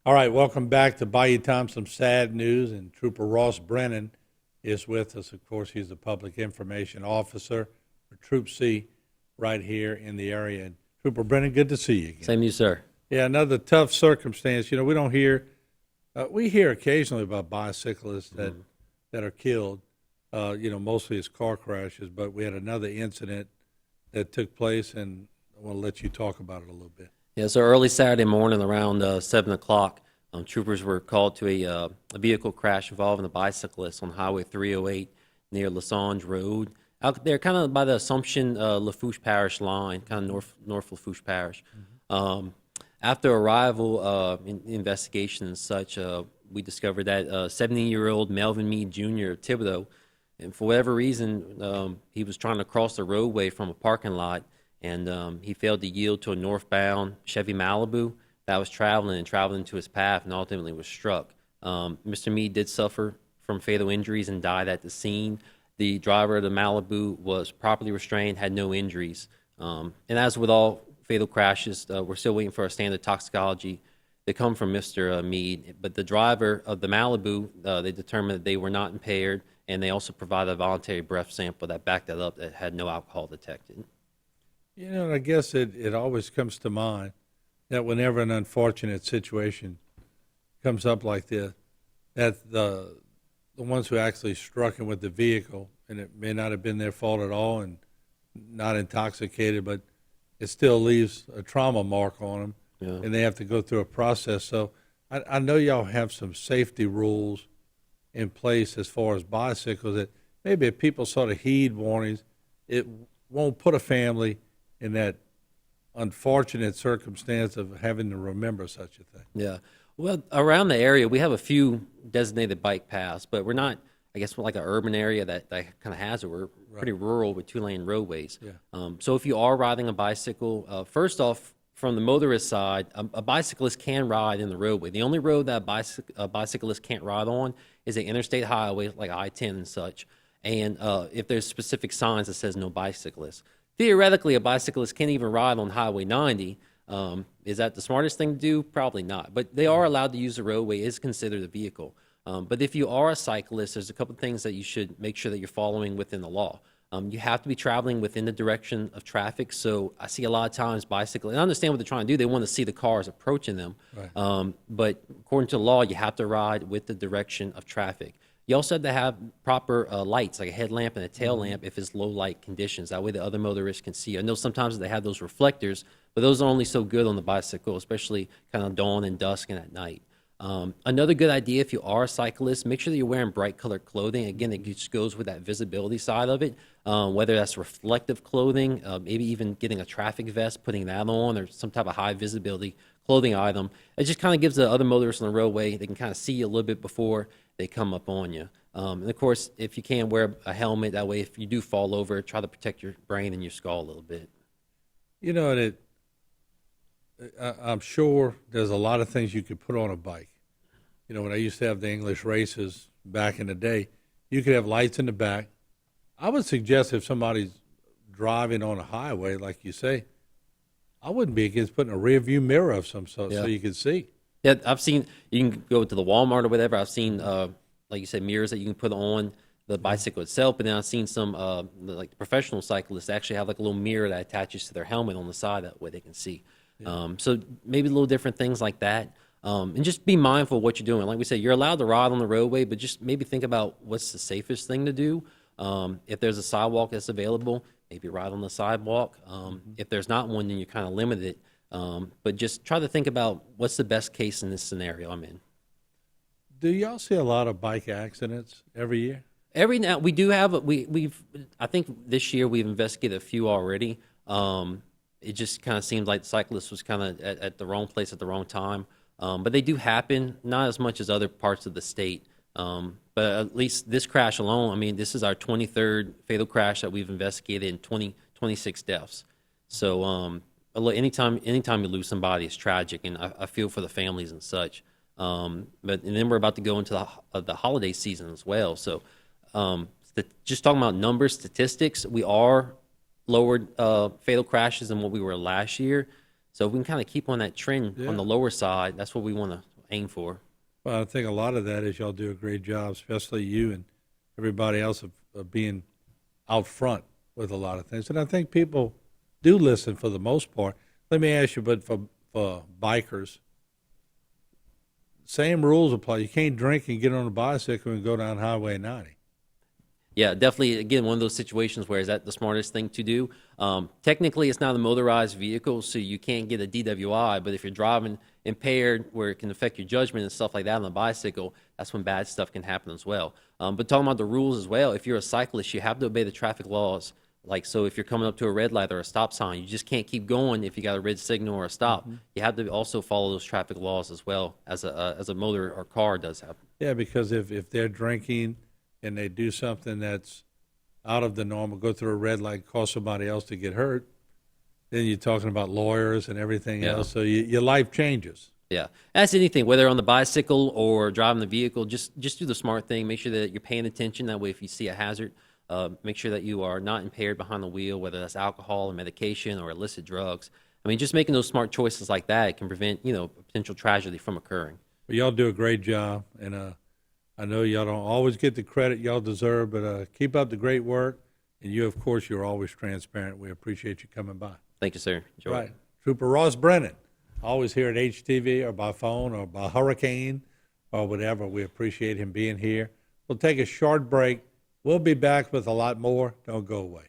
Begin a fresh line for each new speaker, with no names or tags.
All right, welcome back to Bayou Times. Some sad news, and Trooper Ross Brennan is with us. Of course, he's the public information officer for Troop C right here in the area. And Trooper Brennan, good to see you again.
Same to you, sir.
Yeah, another tough circumstance. You know, we don't hear, we hear occasionally about bicyclists that are killed. Mostly it's car crashes, but we had another incident that took place, and I want to let you talk about it a little bit.
Yeah, so early Saturday morning around 7 o'clock, troopers were called to a vehicle crash involving a bicyclist on Highway 308 near Lasange Road. Out there, kind of by the Assumption Lafourche Parish line, kind of north Lafourche Parish. After arrival in investigation and such, we discovered that 70-year-old Melvin Meade Jr. of Thibodaux, and for whatever reason, he was trying to cross the roadway from a parking lot, and he failed to yield to a northbound Chevy Malibu that was traveling into his path and ultimately was struck. Mr. Meade did suffer from fatal injuries and died at the scene. The driver of the Malibu was properly restrained, had no injuries. And as with all fatal crashes, we're still waiting for a standard toxicology to come from Mr. Meade. But the driver of the Malibu, they determined that they were not impaired, and they also provided a voluntary breath sample that backed that up that had no alcohol detected.
You know, I guess it always comes to mind that whenever an unfortunate situation comes up like this, that the ones who actually struck him with the vehicle, and it may not have been their fault at all and not intoxicated, but it still leaves a trauma mark on them, and they have to go through a process. So I know y'all have some safety rules in place as far as bicycles that maybe if people sort of heed warnings, it won't put a family in that unfortunate circumstance of having to remember such a thing.
Yeah. Well, around the area, we have a few designated bike paths, but we're not, I guess, like an urban area that kind of has it. We're pretty rural with two-lane roadways.
Yeah.
So if you are riding a bicycle, first off, from the motorist side, a bicyclist can ride in the roadway. The only road that a bicyclist can't ride on is an interstate highway like I-10 and such, and if there's specific signs that says no bicyclists. Theoretically, a bicyclist can't even ride on Highway 90. Is that the smartest thing to do? Probably not. But they are allowed to use the roadway. It is considered a vehicle. But if you are a cyclist, there's a couple of things that you should make sure that you're following within the law. You have to be traveling within the direction of traffic. So I see a lot of times bicyclists, and I understand what they're trying to do. They want to see the cars approaching them. Right. But according to the law, you have to ride with the direction of traffic. You also have to have proper lights, like a headlamp and a tail lamp, if it's low light conditions. That way the other motorists can see. I know sometimes they have those reflectors, but those are only so good on the bicycle, especially kind of dawn and dusk and at night. Another good idea, if you are a cyclist, make sure that you're wearing bright colored clothing. Again, it just goes with that visibility side of it, whether that's reflective clothing, maybe even getting a traffic vest, putting that on, or some type of high visibility clothing item. It just kind of gives the other motorists on the roadway, they can kind of see you a little bit before they come up on you. And of course, if you can, wear a helmet. That way, if you do fall over, try to protect your brain and your skull a little bit.
You know, and I'm sure there's a lot of things you could put on a bike. You know, when I used to have the English races back in the day, you could have lights in the back. I would suggest if somebody's driving on a highway, like you say, I wouldn't be against putting a rear view mirror of some sort so you can see.
Yeah, I've seen, you can go to the Walmart or whatever. I've seen, like you said, mirrors that you can put on the bicycle itself. But then I've seen some, like the professional cyclists actually have like a little mirror that attaches to their helmet on the side. That way they can see. Yeah. So maybe little different things like that. And just be mindful of what you're doing. Like we said, you're allowed to ride on the roadway, but just maybe think about what's the safest thing to do. If there's a sidewalk that's available, maybe ride on the sidewalk. If there's not one, then you're kind of limited. But just try to think about what's the best case in this scenario I'm in.
Do y'all see a lot of bike accidents every year?
Every now we do have we've I think this year we've investigated a few already. It just kind of seems like the cyclist was kind of at the wrong place at the wrong time. But they do happen, not as much as other parts of the state. But at least this crash alone, I mean, this is our 23rd fatal crash that we've investigated in 26 deaths. So anytime you lose somebody, it's tragic, and I feel for the families and such. And then we're about to go into the holiday season as well. So just talking about numbers, statistics, we are lowered fatal crashes than what we were last year. So if we can kind of keep on that trend on the lower side, that's what we want to aim for.
Well, I think a lot of that is y'all do a great job, especially you and everybody else of being out front with a lot of things. And I think people do listen for the most part. Let me ask you, but for bikers, same rules apply. You can't drink and get on a bicycle and go down Highway 90.
Yeah, definitely. Again, one of those situations where is that the smartest thing to do? Technically, it's not a motorized vehicle, so you can't get a DWI. But if you're driving impaired, where it can affect your judgment and stuff like that on a bicycle, that's when bad stuff can happen as well. But talking about the rules as well, if you're a cyclist, you have to obey the traffic laws. Like, so if you're coming up to a red light or a stop sign, you just can't keep going if you got a red signal or a stop. Mm-hmm. You have to also follow those traffic laws as well as a motor or car does have.
Yeah, because if they're drinking and they do something that's out of the normal, go through a red light, cause somebody else to get hurt, then you're talking about lawyers and everything else. So your life changes.
Yeah, that's anything, whether on the bicycle or driving the vehicle, just do the smart thing. Make sure that you're paying attention. That way, if you see a hazard, make sure that you are not impaired behind the wheel, whether that's alcohol or medication or illicit drugs. I mean, just making those smart choices like that can prevent, potential tragedy from occurring.
Well, y'all do a great job, and I know y'all don't always get the credit y'all deserve, but keep up the great work. And you, of course, you're always transparent. We appreciate you coming by.
Thank you, sir. Enjoy.
Right. Trooper Ross Brennan, always here at HTV or by phone or by hurricane or whatever. We appreciate him being here. We'll take a short break. We'll be back with a lot more. Don't go away.